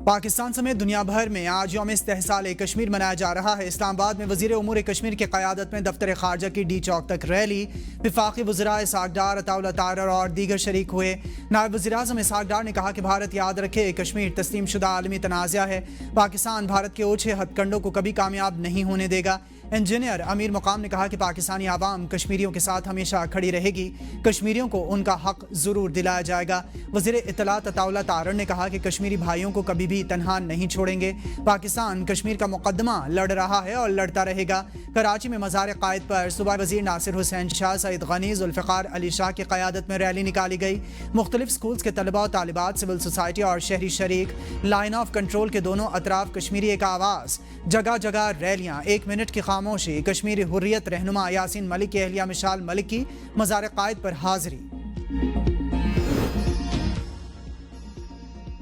पाकिस्तान समेत दुनिया भर में आज यौम इस्तेहसाल कश्मीर मनाया जा रहा है। इस्लामाबाद में वज़ीर उमूर कश्मीर की क़यादत में दफ्तर ख़ारजा की डी चौक तक रैली, वफ़ाक़ी वज़रा इसहाक़ डार, अताउल्लाह तारर और दीगर शरीक हुए। नायब वज़ीर-ए-आज़म इसहाक़ डार ने कहा कि भारत याद रखे कश्मीर तस्लीम शुदा आलमी तनाज़ा है। पाकिस्तान भारत के ओछे हथकंडों को कभी कामयाब नहीं होने देगा। इंजीनियर अमीर मुकाम ने कहा कि पाकिस्तानी आवाम कश्मीरियों के साथ हमेशा खड़ी रहेगी। कश्मीरियों को उनका हक ज़रूर दिलाया जाएगा। वज़ीर इत्तलात अताउल्लाह तारर ने कहा कि कश्मीरी भाइयों को कभी भी तनहा नहीं छोड़ेंगे। पाकिस्तान कश्मीर का मुकदमा लड़ रहा है और लड़ता रहेगा। कराची में मज़ार क़ायद पर सूबा वज़ीर नासिर हुसैन शाह, सईद गनी, ज़ुल्फ़िकार अली शाह की क़यादत में रैली निकाली गई। मुख्तलिफ स्कूल्स के तलबा और तालिबात, सिविल सोसाइटी और शहरी शरीक, लाइन ऑफ कंट्रोल के दोनों अतराफ कश्मीरी एक आवाज़, जगह जगह रैलियाँ, 1 मिनट की खामोशी। कश्मीरी हुर्रियत रहनुमा यासीन मलिक की अहलिया मिशाल मलिक की मज़ार क़ायद पर हाज़री।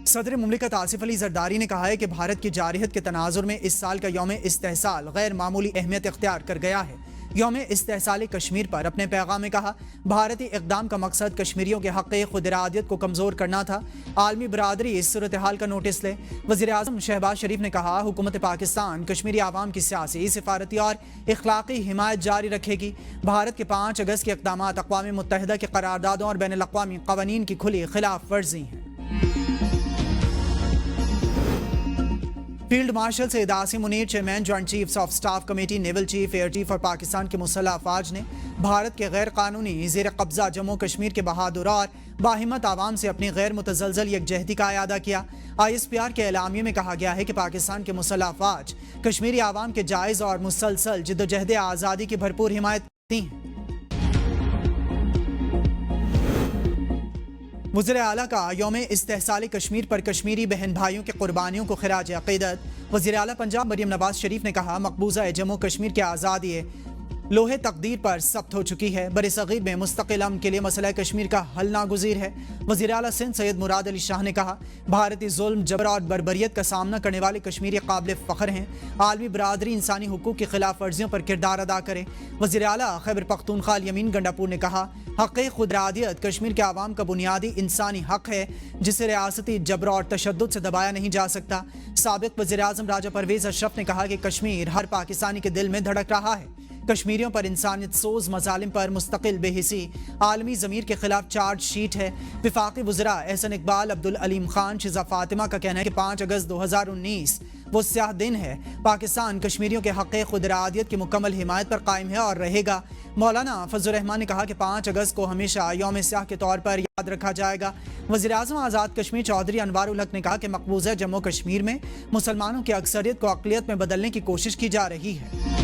सदर मुमलिकत आसिफ अली ज़रदारी ने कहा है कि भारत की जारहियत के तनाजुर में इस साल का यौम इस्तेहसाल गैर मामूली अहमियत इख्तियार कर गया है। यौम इस्तेहसाल कश्मीर पर अपने पैगाम में कहा, भारतीय इक़दाम का मकसद कश्मीरियों के हक़ खुद इरादियत को कमज़ोर करना था। आलमी बरादरी इस सूरत हाल का नोटिस ले। वज़ीर-ए-आज़म शहबाज शरीफ ने कहा, हुकूमत पाकिस्तान कश्मीरी आवाम की सियासी, सिफारती और इखलाक़ी हिमायत जारी रखेगी। भारत के 5 अगस्त के इक़दामात अक़वाम मुत्तहिदा की क़रारदादों और बैनुल अक़वामी क़वानीन की खुली खिलाफ वर्जी हैं। Field marshal Syed Asim Munir, chairman joint chiefs of staff committee naval chief air chief और पाकिस्तान के मुसल्लह अफवाज ने भारत के गैर कानूनी ज़ेर कब्जा जम्मू कश्मीर के बहादुर और बाहिम्मत आवाम से अपनी गैर मुतज़लज़ल यकजहती का अयादा किया। ISPR के एलामिये में कहा गया है कि पाकिस्तान के मुसल्लह अफवाज कश्मीरी आवाम के जायज़ और मुसलसल जिद्दोजहद आज़ादी की भरपूर हिमायत करती हैं। वज़ीर आला का यौम इस्तेहसाल कश्मीर पर कश्मीरी बहन भाइयों के कुर्बानियों को खिराज अक़ीदत। वज़ीर आला पंजाब मरियम नवाज शरीफ ने कहा, मकबूजा जम्मू कश्मीर की आज़ादी लोहे तकदीर पर सब्त हो चुकी है। बरसग़ीर में मुस्तक़िल अमन के लिए मसला कश्मीर का हल नागुज़ीर है। वज़ीर आला सिंध सैयद मुराद अली शाह ने कहा, भारतीय जुल्म, जबर और बर्बरियत का सामना करने वाले कश्मीरी काबिल फ़ख्र हैं। आलमी बरादरी इंसानी हुकूक़ की खिलाफ वर्जियों पर किरदार अदा करे। वज़ीर आला खैबर पख्तूनख्वा यमीन गंडापुर ने कहा, हक़ खुद इरादियत कश्मीर के आवाम का बुनियादी इंसानी हक़ है जिसे रियासती जबर और तशद्दुद से दबाया नहीं जा सकता। साबिक़ वज़ीर-ए-आज़म राजा परवेज़ अशरफ ने कहा कि कश्मीर हर पाकिस्तानी के दिल में धड़क रहा है। कश्मीरियों पर इंसानियत सोज मज़ालिम पर मुस्तकिल बेहिसी आलमी ज़मीर के खिलाफ चार्ज शीट है। वफ़ाक़ी वज़रा एहसन इकबाल, अब्दुल अलीम खान, शिज़ा फ़ातिमा का कहना है कि 5 अगस्त 2019 वो स्याह दिन है। पाकिस्तान कश्मीरियों के हक़ खुद इरादियत की मुकम्मल हिमायत पर कायम है और रहेगा। मौलाना फजलुर रहमान ने कहा कि 5 अगस्त को हमेशा यौम स्याह के तौर पर याद रखा जाएगा। वज़ीर-ए-आज़म आज़ाद कश्मीर चौधरी अनवारुल हक ने कहा कि मकबूजा जम्मू कश्मीर में मुसलमानों की अक्सरियत को अक़लियत में बदलने की कोशिश की जा रही है।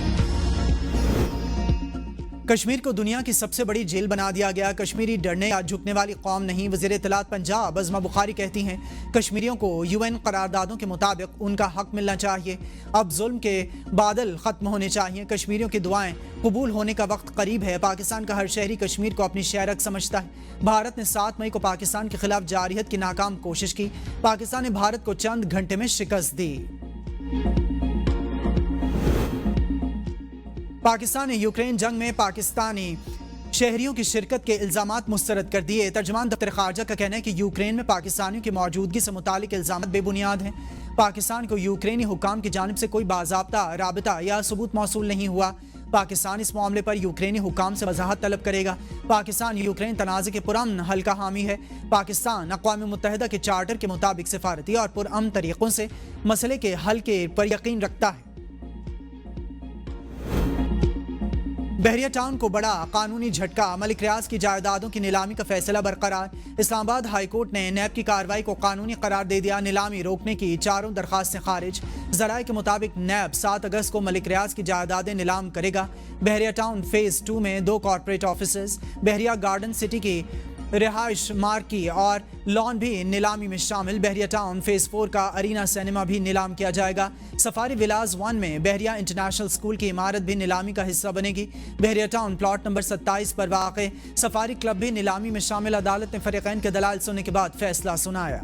कश्मीर को दुनिया की सबसे बड़ी जेल बना दिया गया। कश्मीरी डरने या झुकने वाली कौम नहीं। वज़ीर इत्तलात पंजाब अज़मा बुखारी कहती हैं, कश्मीरियों को UN करारदादों के मुताबिक उनका हक मिलना चाहिए। अब जुल्म के बादल ख़त्म होने चाहिए। कश्मीरियों की दुआएं कबूल होने का वक्त करीब है। पाकिस्तान का हर शहरी कश्मीर को अपनी शहरक समझता है। भारत ने 7 मई को पाकिस्तान के खिलाफ जारहियत की नाकाम कोशिश की। पाकिस्तान ने भारत को चंद घंटे में शिकस्त दी। पाकिस्तान ने यूक्रेन जंग में पाकिस्तानी शहरियों की शिरकत के इल्ज़ामात मुस्तरद कर दिए। तर्जुमान दफ्तर ख़ारजा का कहना है कि यूक्रेन में पाकिस्तानियों की मौजूदगी से मुतालिक इल्ज़ामात बेबुनियाद हैं। पाकिस्तान को यूक्रेनी हुक्काम की जानिब से कोई बाज़ाब्ता राबिता या सबूत मौसूल नहीं हुआ। पाकिस्तान इस मामले पर यूक्रेनी हुक्काम से वजाहत तलब करेगा। पाकिस्तान यूक्रेन तनाज़े के पुरअमन हल का हामी है। पाकिस्तान अक़वाम मुत्तहिदा के चार्टर के मुताबिक सिफारती और पुरअमन तरीक़ों से मसले के हल के पर यकीन रखता है। बहरिया टाउन को बड़ा कानूनी झटका। मलिक रियाज की जायदादों की नीलामी का फैसला बरकरार। इस्लामाबाद हाई कोर्ट ने नैब की कार्रवाई को कानूनी करार दे दिया। नीलामी रोकने की 4 दरखास्तें खारिज। ज़राए के मुताबिक नैब 7 अगस्त को मलिक रियाज की जायदादें नीलाम करेगा। बहरिया टाउन फेज़ 2 में 2 कॉर्पोरेट ऑफिस, बहरिया गार्डन सिटी की रिहाइश, मार्की और लॉन भी नीलामी में शामिल। बहरिया टाउन फेज़ 4 का अरीना सिनेमा भी नीलाम किया जाएगा। सफारी विलाज 1 में बहरिया इंटरनेशनल स्कूल की इमारत भी नीलामी का हिस्सा बनेगी। बहरिया टाउन प्लॉट नंबर 27 पर वाक़े सफारी क्लब भी नीलामी में शामिल। अदालत ने फरीक़ैन के दलाइल सुनने के बाद फैसला सुनाया।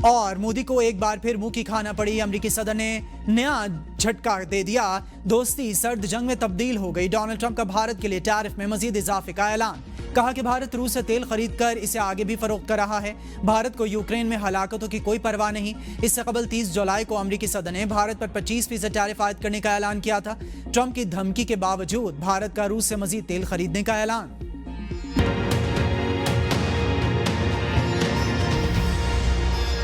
और मोदी को एक बार फिर मुंह की खाना पड़ी। अमेरिकी सदर ने नया झटका दे दिया। दोस्ती सर्द जंग में तब्दील हो गई। डोनाल्ड ट्रंप का भारत के लिए टैरिफ में मजीद इजाफे का ऐलान। کہا کہ بھارت روس سے تیل خرید کر اسے آگے بھی فروخت کر رہا ہے۔ بھارت کو یوکرین میں ہلاکتوں کی کوئی پرواہ نہیں۔ اس سے قبل 30 جولائی کو امریکی صدر نے بھارت پر 25% ٹیرف عائد کرنے کا اعلان کیا تھا۔ ٹرمپ کی دھمکی کے باوجود بھارت کا روس سے مزید تیل خریدنے کا اعلان۔